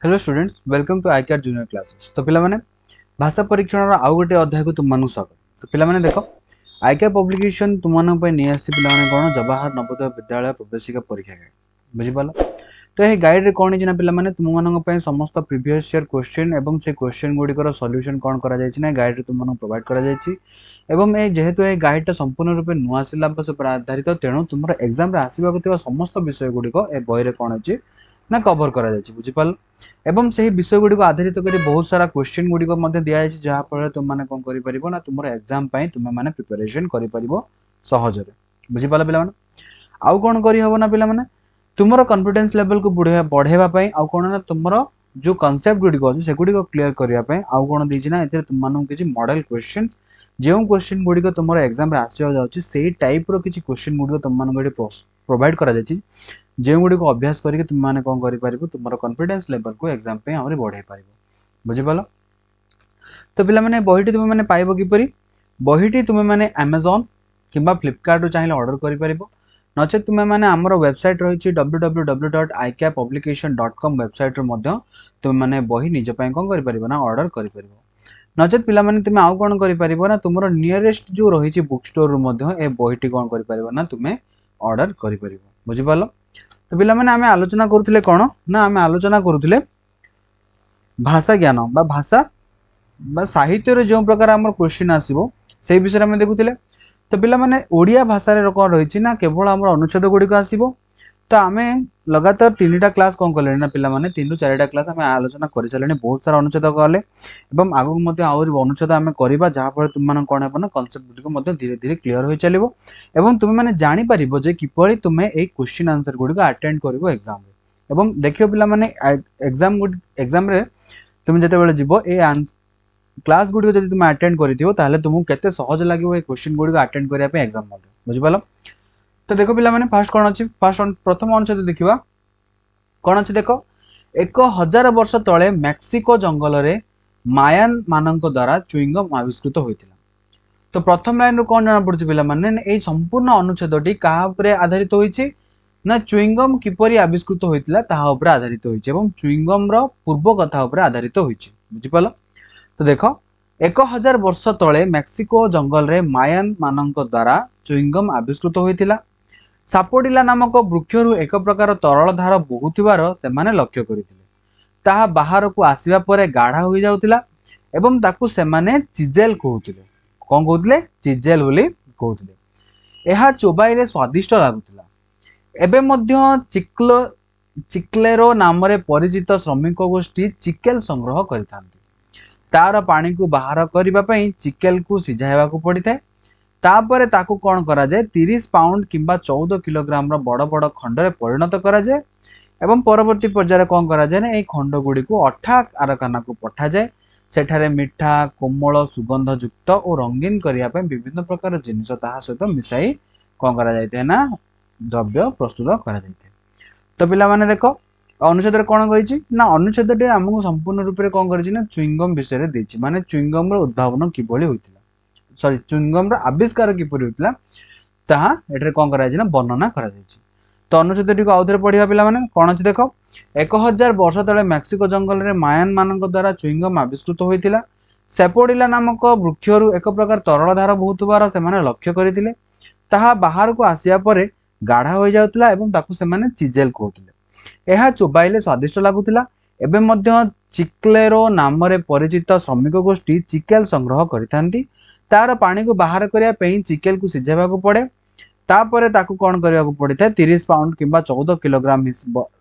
Hello students, welcome to IKR junior classes. तो पिला माने भाषा परीक्षण आउ गोटे अध्याय को तुम स्वागत। तो पिला माने देखो, आईकेआर पब्लिकेशन तुम नहीं आसी पिला माने कौन जवाहर नवोदय विद्यालय प्रवेशिका परीक्षा गाइड बुझिपाल। तो यह गाइड रे कौन है पिला माने तुम मानक पय समस्त प्रीवियस ईयर क्वेश्चन एवं से क्वेश्चन गुड़िकर सॉल्यूशन कौन करा जायछि ना गाइड रे तुम मानक प्रोवाइड करा जायछि। एवं ए जेहेतु ए गाइडटा संपूर्ण रूपे नुआ सिलेबस पर आधारित, तेणु तुम एग्जाम रे आसीबा को समस्त विषय गुड़िक ए बही रे कौन अछि ना कवर करा जायछि बुझिपाल। एवं से विषय गुड़िक आधारित कर बहुत सारा क्वेश्चन गुड़िक दिखाई जहाँफल तुम मैंने कौन कर तुम एग्जाम तुम मैंने प्रिपरेशन कर सहजरे बुझिपाल पिला आउ कौन करहब ना पिला तुम कॉन्फिडेंस लेवल को बढ़ाई आउ कौन ना तुम जो कॉन्सेप्ट गुड़िक अच्छे से गुड़िक क्लीयर करने आउ कौन देना ना तुम किसी मॉडल क्वेश्चन जो क्वेश्चन गुड़िक तुम एग्जाम आसवा जाऊँगी से टाइप किसी क्वेश्चन गुड़िक तुम प्रोवाइड करा जो गुड़ी को अभ्यास करके तुम मैंने कौन कर तुम कॉन्फिडेंस लेवल को एग्जाम पे हमरे बढ़ाई पार बुझिपाल। तो पिला माने बहीटी तुम मैंने पाइब किपरि बहीटी तुम मैंने अमेजन किंबा फ्लिपकार्ट चाहिए ऑर्डर कर नचे तुम मैंने आमर वेबसाइट रही www.icapublication.com वेबसाइट तुम मैंने बही निजपाई कौन कर ना ऑर्डर कर नचेत पिला माने तुम आउ कौन कर ना तुम नियरेस्ट जो रही बुक स्टोर बहीटी कौन कर ना तुम्हें ऑर्डर कर बुझिपाल। तो पिला माने आमे आलोचना करुले कौन ना आमे आलोचना करुले भाषा ज्ञान बा भाषा बा साहित्य रे जो प्रकार आम क्वेश्चन आसीबो से विषय में देखुले। तो पिला माने ओडिया भाषा रे कौन रही ना केवल आम अनुच्छेद गुड़िक आसीबो। तो आमे लगातार 3टा क्लास कौन कले ना पिला माने 3 ରୁ 4टा क्लास आमे आलोचना कर सारे बहुत सारा अनुच्छेद कले एवं आगु मते आउरी अनुच्छेद आमे करबा जहाँ फल तुम मान कौन हेबो ना कांसेप्ट गुड़िक मते धीरे धीरे क्लियर हो चलिबो एवं तुम माने जानि परिबो जे किपरि तुमे ए क्वेश्चन आंसर गुड़िक अटेंड करिवो एग्जाम रे। एवं देखियो पिला माने एग्जाम रे तुम जते बेले जिवो ए क्लास गुड़िक जब तुम अटेंड करिथिबो ताहले तुमको केते सहज लागिवो ए क्वेश्चन गुड़िक अटेंड करिया पे एग्जाम मध्ये बुझिपालो। तो देखो पिला माने फास्ट कौन अच्छी फास्ट प्रथम अनुच्छेद देखा कौन अच्छे देख 1000 वर्ष तले मेक्सिको जंगल रे मायान मानक द्वारा चुईंगम आविष्कृत होता। तो प्रथम लाइन रू कौन जना पड़ी पिला माने ए संपूर्ण अनुच्छेदटी कहा उपरे आधारित होईछि ना चुईंगम किपरि आविष्कृत होइतिला ताहा उपरे आधारित होईछि एवं चुईंगम रो पूर्व कथा उपरे आधारित होईछि बुझिपालो। तो देखो 1000 वर्ष तले मेक्सिको जंगल रे मायान मानक द्वारा चुईंगम आविष्कृत होइतिला। सापोडिला नामक वृक्षरु एक प्रकार तरल धार बहुथिबार सेमाने लक्ष्य करिथिले। ताहा बाहर को आसीबा परे गाढ़ा हो जाउतिला एवं ताकू सेमाने चिजेल कहउतिले। कौन कहउतिले? चिजेल बोली कहउतिले। एहा चोबाइले स्वादिष्ट लागुतिला। एबे मध्य चिक्लेरो नाम रे परिचित श्रमिक गोष्ठी चिकेल संग्रह करिथांती। तार पानी को बाहर करिबा पई चिकेल को सिझाइबा को पड़िଥାଏ। तापरे ताकू कौन करा जाए 30 पाउंड किंबा 14 किलोग्राम बड़ बड़ खंडरे परिणत करा जाए एवं परवर्ती पर्यायर कौन करा जाए ना ए खंड गुड़ी को अठा कारखाना को पठा जाए। सेठारे मिठा कोमल सुगंध युक्त और रंगीन करने विभिन्न प्रकार जिनिस ता सहित मिसाई कौन करा जाए ना द्रव्य प्रस्तुत करा जाए। तो पिला माने देखो अनुच्छेद कौन कही ना अनुच्छेद आमको संपूर्ण रूप से कौन कर चुईंगम विषय देछि माने चुईंगम उद्भावन किभली होइतिला सॉरी चुईंगम आविष्कार किपरि होइतिला ताहा एठरे कौन करा ना वर्णना करा जायछि। तो अनुच्छेद को आउथरे पढ़िया पिला माने कौन अछि देखो 1000 वर्ष तले मेक्सिको जंगल रे मायान मानक द्वारा चुईंगम आविष्कृत होइतिला। सेपोडिला नामक वृक्षरु एक प्रकार तरल धार बहुतबार सेमाने लक्ष्य करितिले। ताहा बाहर को आसिया परे गाढ़ा हो जाउतिला एवं ताकू सेमाने चिजेल कहउतिले। एहा चोबाइले स्वादिष्ट लागुतिला। एबे मध्य चिक्लेरो नाम रे परिचित श्रमिक गोष्ठी चिकेल संग्रह करिथांती। तार पानी को बाहर करिया पई चिकेल को सिझाइबा को पड़े। तापरे ताकू कौन करिया को पड़िଥାଏ 30 पाउंड किंबा 14 किलोग्राम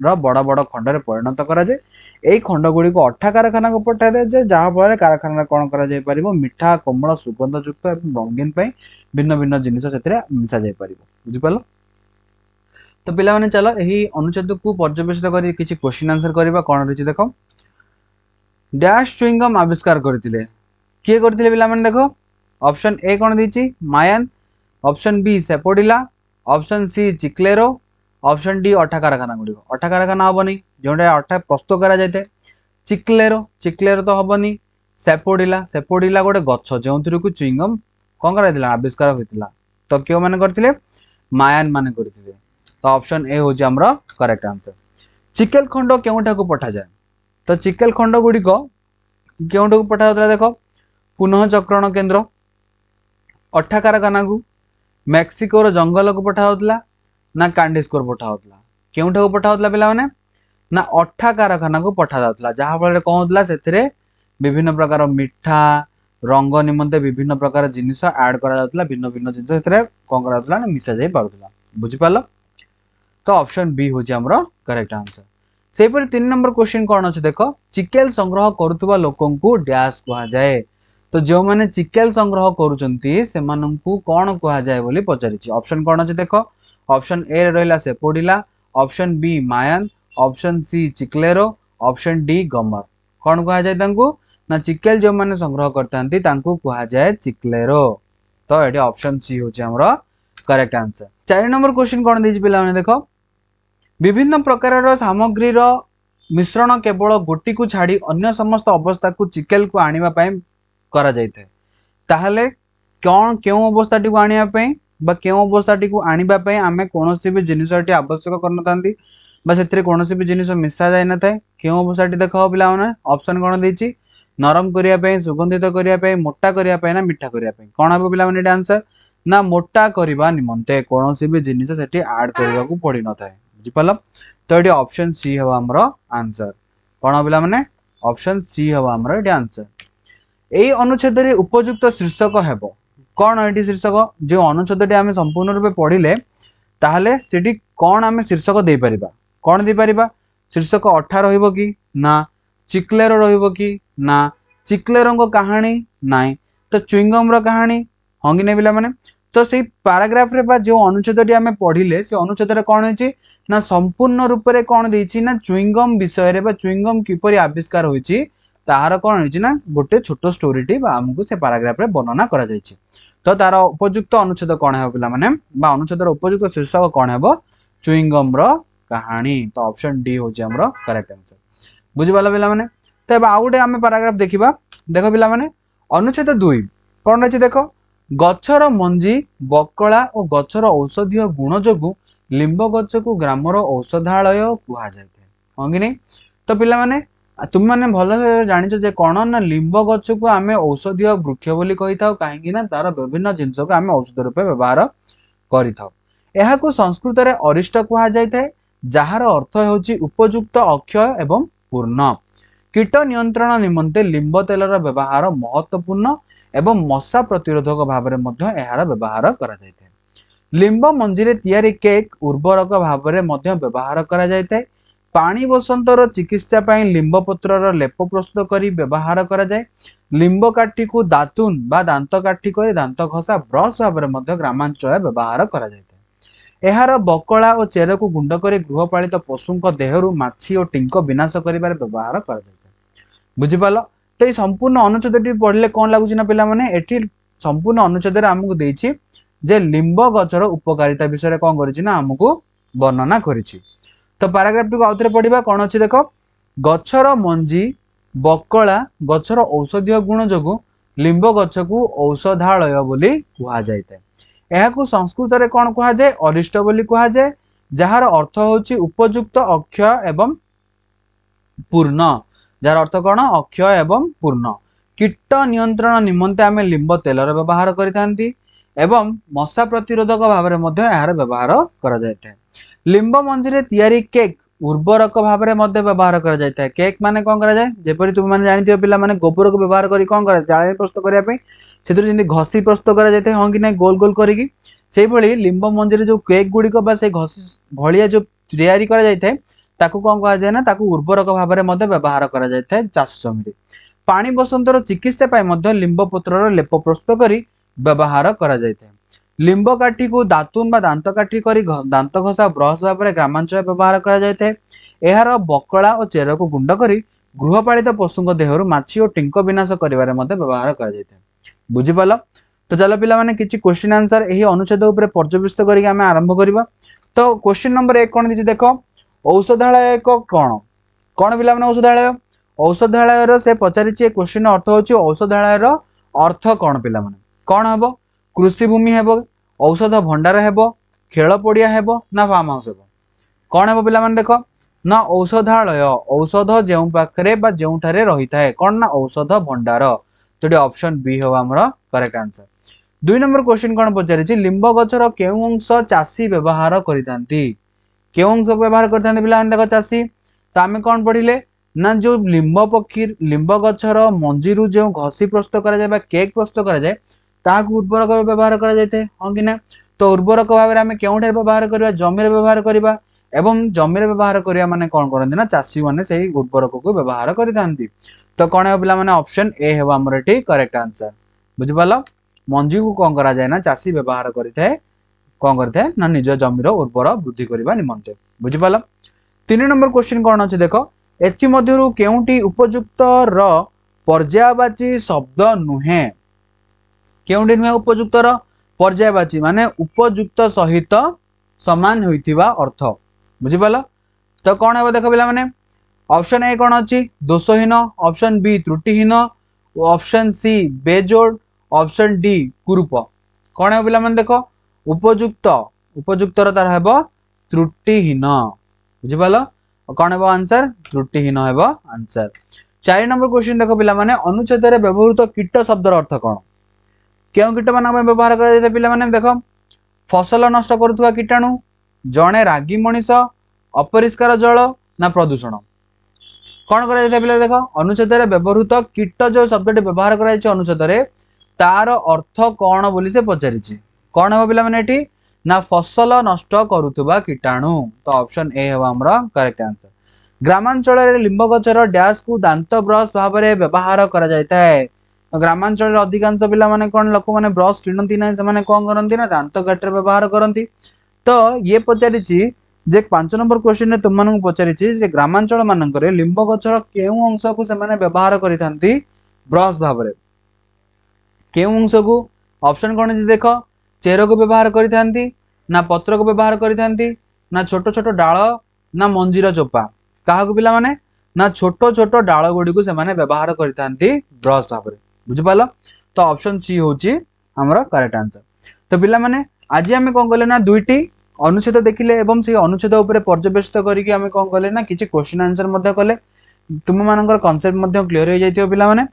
बड़ बड़ खंडरे परिणत करा जाए। एई खंड गुड़ी को अठा कारखाना को पठा जाए जहाँ फल कारखाना कौन करा जाय परिबो मिठा कोमल सुगंध युक्त एवं रंगीन पई भिन्न भिन्न जिनिस सेतरे मिसा जाय परिबो बुझिपालो। तो पिला माने चलो एही अनुच्छेद को पर्यवेक्षित करी किछि क्वेश्चन आंसर करबा कोन रहिछि देखो। डैश चुईंगम आविष्कार करथिले किए करथिले पिला माने देखो ऑप्शन ए कौन दी Mayan option B sapodilla option C chiclero option D अठा कारखाना गुड़िक अठा कारखाना हेनी जोटा अठा प्रस्तुत करा जाए चिक्लेरो चिक्लेरो तो हेनी सेपोडिला सेपोडिला गोटे गछ जो को चुईंगम कौन कर आविष्कार होता। तो क्यों मैंने करते मायान मान करते। तो ऑप्शन ए हूँ आमर करेक्ट आंसर। चिकेल खंड केउठा को पठा जाए तो चिकेल खंड गुड़िक केउठू पठा होता देख पुनः चक्रण केन्द्र अठा कारखाना को मेक्सिकोर जंगल को पठा होता ना कांडिस्कोर पठा होता केउठू पठा होता पिला माने ना अठा कारखाना को पठा जाता जहाँ फल कौन होता से विभिन्न प्रकार मिठा रंग निमंते विभिन्न प्रकार जिनिस ऐड करा भिन्न भिन्न जिनिस कौन करा मिसा जाई पारुला बुझिपाल। तो ऑप्शन बी हूँ आमर करेक्ट आंसर। से 3 नंबर क्वेश्चन कौन अच्छे देख चिकेल संग्रह करुवा लोकन को डैश कह जाए। तो जो मैंने चिकेल संग्रह करुचंती से कौन कह जाए बोली पचारि ऑप्शन कौन अच्छे देख ऑप्शन ए रहा सेपोडिला ऑप्शन बी मायन option C chiclero option D गमर कौन कह जाए ना चिकेल जो मैंने संग्रह करते कह जाए चिक्लेरो। तो ये ऑप्शन सी हूँ आमर करेक्ट आंसर। 4 नंबर क्वेश्चन कौन दे पे देख विभिन्न प्रकार सामग्री मिश्रण केवल गोटी को छाड़ी अन्य समस्त अवस्था को चिकेल को आनिबा पई करा जायते ताहले कौन क्यों अवस्था को आनिबा पई बा क्यों अवस्था को आनिबा पई आमे कोनोसी भी जिनिसटी आवश्यक करनतांती बा सेतरे कोनोसी भी जिनिस मिसा जाय न थाए क्यों अवस्थाटी देखो पिला माने ऑप्शन कोन देछि नरम करिया पई सुगंधित करिया पई मोटा करिया पई ना मिठा करिया पई कोन हबो पिला माने आंसर ना मोटा करबा निमंते कोनोसी भी जिनिस सेठी ऐड करबा को पड़ी न थाए बुझिपाल। तो ये ऑप्शन सी हवा हमरो आंसर कौन पिला माने ऑप्शन सी हवा हमरो ये आंसर। एई अनुच्छेद रे उपयुक्त शीर्षक हेबो कौन एटी शीर्षक जो अनुच्छेद आम संपूर्ण रूपे पढ़िले ताहले सेठी कौन आम शीर्षक दे परिबा कौन दे परिबा शीर्षक अठा रहिबो कि ना चिक्लेरो रहिबो कि ना चिक्लेरो कहानी नाई तो चुइंगम रो कहानी हाँ कि नहीं पिला माने। तो से पैराग्राफ रे बा जो अनुच्छेद आम पढ़िले से अनुच्छेद कौन होइछि ना संपूर्ण रूप से कौन देछि ना चुइंगम विषय रे बा चुइंगम किपरि आविष्कार होइछि तार कौन होइछि ना गोटे छोटो स्टोरीटी बा हमकु से पैराग्राफ रे वर्णना करा जाइछि। तो तार उपयुक्त अनुच्छेद कौन है पिला माने बा अनुच्छेद उपयुक्त शीर्षक कौन है चुइंगम रो कहानी। तो ऑप्शन डी होछि हमरो करेक्ट आंसर बुझिबाला पिला माने। तो एबा आ गोटे आमे पैराग्राफ देखिबा देखो पिला माने अनुच्छेद 2 कौन अछि देखो गछर मंजी बकला और गछर औषधीय गुण जोगु लिंब गछ को ग्रामर औषधालय कह जाए हाँ कि नहीं। तो पिला माने तुम मैंने भल जानिछ जे कौन ना लिंब गछ को आम औषधीय वृक्ष बोली कही था कहीं तार विभिन्न जिनस को आम औषध रूपे व्यवहार कर संस्कृत में अरिष्ट कह जाए जार अर्थ होची उपयुक्त अक्षय एवं पूर्ण। कीट नियंत्रण निमंते लिंब तेलर व्यवहार महत्वपूर्ण एवं मशा प्रतिरोधक भाव में यार व्यवहार करा जायते। लिंब मंजीरे तैयारी केक उर्वरक भाव में व्यवहार करा जायते। पानी बसंतर चिकित्सा पाई लिंब पत्रर लेप प्रस्तुत करी व्यवहार करा जाए। लिंब काठी को दातुन बा दांत काठी कर दांत घसा ब्रश भाव में ग्रामांचल व्यवहार करा जायते। एहार बकला और चेर को गुंड कर गृहपालित पशु देहरु माछी और टिंक विनाश करिबार व्यवहार करा जायते बुझिपाल। तो ये संपूर्ण अनुच्छेद पढ़ले कौन लगुच ना पिला माने एठी संपूर्ण अनुच्छेद आमको देछि जे लिंब गछर उपकारिता विषय कौन करिछि ना हमको वर्णना करिछि। तो पैराग्राफ टी आउथरे पढ़िबा कौन अछि देखो गछर मंजी बकला गछर औषधीय गुण जोगु लिंब गछ को औषधालय बोली कहा जायते। एहाकु संस्कृत रे कौन कहा जाए अरिष्ट बोली कहा जाए जार अर्थ होछि उपयुक्त अक्षय एवं पूर्ण जार अर्थ कौन अक्षय एवं पूर्ण। कीट नियंत्रण निमंते आम लिंब तेलर व्यवहार करिथांती एवं मशा प्रतिरोधक भाव में यार व्यवहार करा जायते। लिंब मंजीरे तैयारी केक उर्वरक भाव में व्यवहार करा जायते। केक माने कौन करा जाए जेपरि तुम माने जानिथिबो पिला माने गोबर को व्यवहार करी कौन करा जाए प्रस्तुत करिया पई सेतु जेंति घसी प्रस्तुत करा जायते हाँ कि नहीं गोल गोल करिकी सेही भली लिंब मंजीरे जो केक गुड़िक बा से घसी भलिया जो तैयारी करा जायते ताकू कौन कहा जाए ना ताकू उर्वरक भाव में व्यवहार करा जायते चाष जमी। पानी बसंतर चिकित्सा पाई मध्य लिंब पत्रर लेप प्रस्तुत करी व्यवहार करा जायते। लिंब काठी को दातुन बा दांत काठी करी दांत घसा ब्रश भाव में ग्रामांचल व्यवहार करा जायते। एहार बकला और चेर को गुंड करी गृहपालित पशु देहरु माछी और टिंक विनाश करिबारे मध्य व्यवहार करा जायते बुझिपाल। तो चलो पिला माने किछि क्वेश्चन आंसर एही अनुच्छेद उपरे पर्यवेक्षित करिके आमे आरंभ करिबा। तो क्वेश्चन नंबर 1 कोन दिछि देखो औषधालय एक कौन कौन पिला माने औषधालय औषधालय से पचारिछि क्वेश्चन अर्थ होछि औषधालय अर्थ कौन पिला माने कौन हेबो कृषि भूमि हेबो औषध भंडार हेबो खेल पड़िया हेबो ना फार्म हाउस हेबो कौन हेबो पिला माने देखो ना औषधालय औषध जो पाखे जोठारे रही थाए कौन ना औषध भंडार तो ये ऑप्शन बी हो आमर करेक्ट आंसर। 2 नंबर क्वेश्चन कौन पचारि लिंब गछर केउ अंश चाषी व्यवहार करथांती केउ अंश व्यवहार करथांती पिला माने देखो चाषी तो आमे कौन पढ़िले ना जो लिंब पक्षी लिंब गछर मंजीरु जो घसी प्रस्तुत करा जाय बा केक प्रस्तुत करा जाय ताहाकु उर्वरक व्यवहार करा जायते हां कि ना तो उर्वरक भाव में आमे केउठे व्यवहार करबा जमी रे व्यवहार करबा एवं जमी रे व्यवहार करिया माने कौन करंती ना चाषी माने सेही उर्वरक को व्यवहार करथांती तो कौन है पिला माने ऑप्शन ए हेबा हमर एठी करेक्ट आंसर बुझि पालो मंजी को कौन करा जाय ना चाषी व्यवहार करिथाए कौन करथाए ना निज जमीर उर्वर वृद्धि करबा निमंते बुझि पालो। 3 नंबर क्वेश्चन कौन अछि देखो एथि मध्यरु केउटी उपयुक्त र पर्यायवाची शब्द नुहे केउटी नुहे उपयुक्त र पर्यायवाची माने उपयुक्त सहित समान होइथिबा अर्थ बुझि पालो तो कौन है देखो पिला माने ऑप्शन ए कौन अछि दोषहीन ऑप्शन बी त्रुटिहीन ऑप्शन सी बेजोड़ ऑप्शन डी कुरूप कौन है पिला माने देखो उपयुक्त उपयुक्त तार हेबो त्रुटिहीन बुझि पालो कौन है आंसर त्रुटिहीन हेबो आंसर। 4 नंबर क्वेश्चन देखो पिला माने अनुच्छेद रे व्यवहृत कीट शब्दर अर्थ कौन केउ कीट मानक व्यवहार करा जाय पिला माने देखो फसल नष्ट करुवा कीटाणु जड़े रागी मनीष अपरिष्कार जल ना प्रदूषण कौन करा पिला देखो अनुच्छेद रे व्यवहृत कीट जो शब्द व्यवहार करा अनुच्छेद रे तार अर्थ कौन बोली से पचारि कौन हे पिला माने एठी ना फसल नष्ट करुवा कीटाणु तो ऑप्शन ए हेबा हमर करेक्ट आंसर। ग्रामांचल रे लिंब गछर डैश को दांत ब्रश भाव में व्यवहार करा जायता है तो ग्रामांचल अधिकांश पिला माने कौन लोक माने ब्रश किणती ना से कौन करती ना दांत काटे व्यवहार करती तो ये पचारि जे 5 नंबर क्वेश्चन ने तुम मानक पचारि जे ग्रामांचल मानक लिंब गछर केउ अंश को से माने व्यवहार करिथांती ब्रश भाव में केउ अंश को ऑप्शन कौन देख चेर को व्यवहार करिथांती ना पत्र को व्यवहार करिथांती ना छोट छोट डाल ना मंजीर चोपा क्या पिला माने ना छोट छोट डाल गुड़ी को से माने व्यवहार करिथांती ब्रश भाव में बुझिपाल तो ऑप्शन सी होची हमर करेक्ट आंसर। तो पिला माने आज आमे कोन कले ना दुईटी अनुच्छेद देखिले एवं से अनुच्छेद ऊपर पर्यवेक्षित करिके आमे कोन कले ना किछि क्वेश्चन आंसर मध्ये कले तुम मानकर कांसेप्ट मध्ये क्लियर हो जाइथियो पिला माने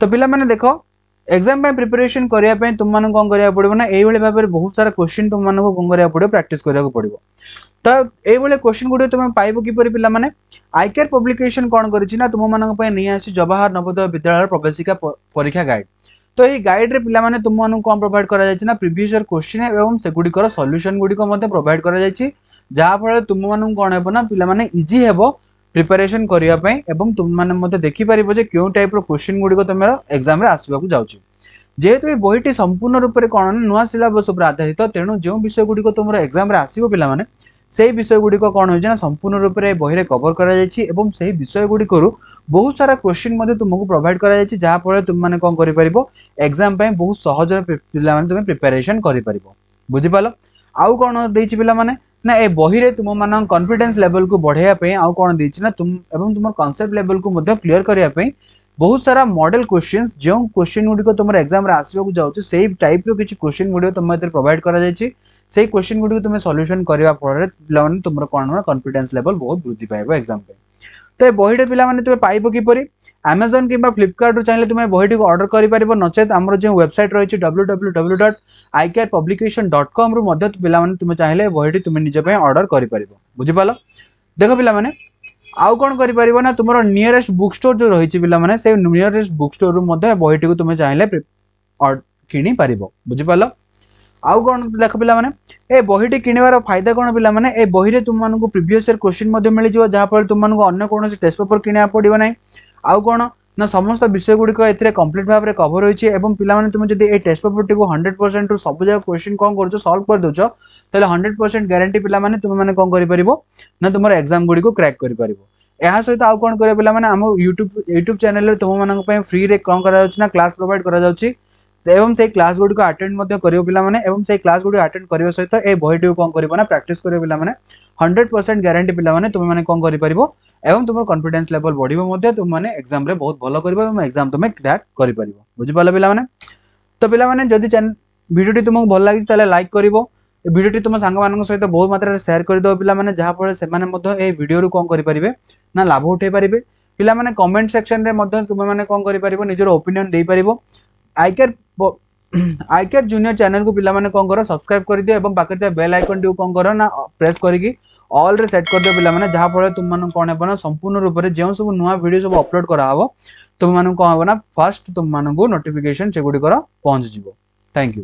तो पिला माने देखो एग्जाम पे प्रिपरेशन करिया पे तुम माने कोन करिया पड़िबो ना एई बेले भाबे बहुत सारा क्वेश्चन तुम माने कोन करिया पड़िबो प्रैक्टिस करिया पड़िबो तो एई बेले क्वेश्चन गुडी तुम पाइबो कि परि पिला माने आईकेआर पब्लिकेशन कोन करिछि ना तुम मानक पे नै आसी जवाहर नवोदय विद्यालय प्रवेशिका परीक्षा गाइड तो ये गाइड रे पिला माने तुम मानू कोन प्रोवाइड करा जायछि ना प्रीवियस ईयर क्वेश्चन एवं से गुडी कर सॉल्यूशन गुडी को मध्ये प्रोवाइड करा जायछि जहा फळे तुम मानू कोन हेबो ना पिला माने इजी हेबो प्रिपरेशन करिया पई एवं तुम माने मध्ये देखि परिबो जे केउ टाइप रो क्वेश्चन गुडी को तुमरा एग्जाम रे आसीबा को जाउछि जेहेतु ये बहीटी संपूर्ण रूप से कौन नुआ सिलेबस उपर आधारित तेणु जो विषय गुड़ी तुम एग्जाम रे आसीबो पिला माने से विषय गुड़ी कौन हो ना संपूर्ण रूप से बही रे कवर करा जायछि एवं से विषय गुड़ी बहुत सारा क्वेश्चन मध्ये तुमको प्रोवाइड करा जायछि जहा फळे तुम माने कोन करि परिबो एग्जाम पय बहुत सहज रे पिला माने तुम प्रिपरेशन करि परिबो बुझि पालो आउ कोन देछि पिला माने ना ए बही रे तुम मान कॉन्फिडेंस लेवल को बढ़ाया पय आउ कोन देछि ना तुम एवं तुम कांसेप्ट लेवल को मध्ये क्लियर करिया पय बहुत सारा मॉडल क्वेश्चंस जो क्वेश्चन गुडी को तुम एग्जाम रे आसीबो को जाउछ सेही टाइप रो किछि क्वेश्चन गुडी तुम एते प्रोवाइड करा जायछि सेही क्वेश्चन गुडी को तुम सॉल्यूशन करबा पर पिला माने तुमरो कोन कॉन्फिडेंस लेवल बहुत वृद्धि पाइबो एग्जाम पे तो ए बहीटे पिला माने तुम पाइबो कि परि Amazon किबा Flipkart रो चाहिले तुम बहीटी को ऑर्डर करि परिबो नचेत हमरो जे वेबसाइट रहिछि www.icarepublication.com रो मध्ये पिला माने तुम चाहिले बहीटी तुम निजे पे ऑर्डर करि परिबो बुझि पालो देखो पिला माने आउ कोन करि परिबो ना तुमरो नियरेस्ट बुक स्टोर जो रहिछि पिला माने से नियरेस्ट बुक स्टोर रो मध्ये बहीटी को तुम चाहिले किनि परिबो बुझि पालो आउ कोन देख पिला माने ए बहीटी किनिवार फायदा कोन पिला माने ए बही रे तुम मानको प्रीवियस ईयर क्वेश्चन मध्ये मिलि जिवो जहा पर तुम मानको अन्य कोनोसी टेस्ट पेपर किनिया पड़िबो नै आउ कोन ना समस्त विषय गुडी को एथिरे कंप्लीट भाव रे कवर होइछि एवं पिला माने तुम जदी ए टेस्ट पेपर टी को 100% रु सब जगह क्वेश्चन कोन करछो सॉल्व कर दोछो तले 100% गारंटी पिला माने तुम माने कोन करि परिबो ना तुमर एग्जाम गुडी को क्रैक करि परिबो एहा सहित आउ कोन करे पिला माने हम YouTube चैनल रे तुम मानक पय फ्री रे कोन करा जाउछि ना क्लास प्रोवाइड करा जाउछि एवं से क्लास गुडी को अटेंड मध्ये करियो पिला माने एवं से क्लास गुडी अटेंड करियो सहित ए बहीटी को कोन करिवो ना प्रैक्टिस करियो पिला माने 100% गारंटी पिला माने तुम माने कोन करि परिबो एवं तुम कॉन्फिडेंस लेवल बढ़िबो मध्ये तुम माने एग्जाम रे बहुत भलो करिवो एवं एग्जाम तुम क्रैक करि परिबो बुझि पालो पिला माने तो पिला माने जदी वीडियो टी तुमको भल लागि ताले लाइक करिवो ए भिडियोटी तुम सांग सहित बहुत मात्रा शेयर करदेव पे जहाँफल से भिडियो कौन करेंगे ना लाभ उठे पारे पिला माने कमेंट सेक्शन रे तुम मैंने कौन कर निजर ओपिनियन दे पार आईकेयर जूनियर चैनल को पिला माने कौन कर सब्सक्राइब कर दियो एवं पाखे बेल आइकन टी कौन कर ना प्रेस करके ऑल रे सेट कर दियो पिला माने जहाँफल तुम मान कौन है संपूर्ण रूप से जो सब नुआ वीडियो सब अपलोड कराव तुम मान कौन हम ना फास्ट तुम मान नोटिफिकेशन से गुड़िकर पहुंच जीवो। Thank you.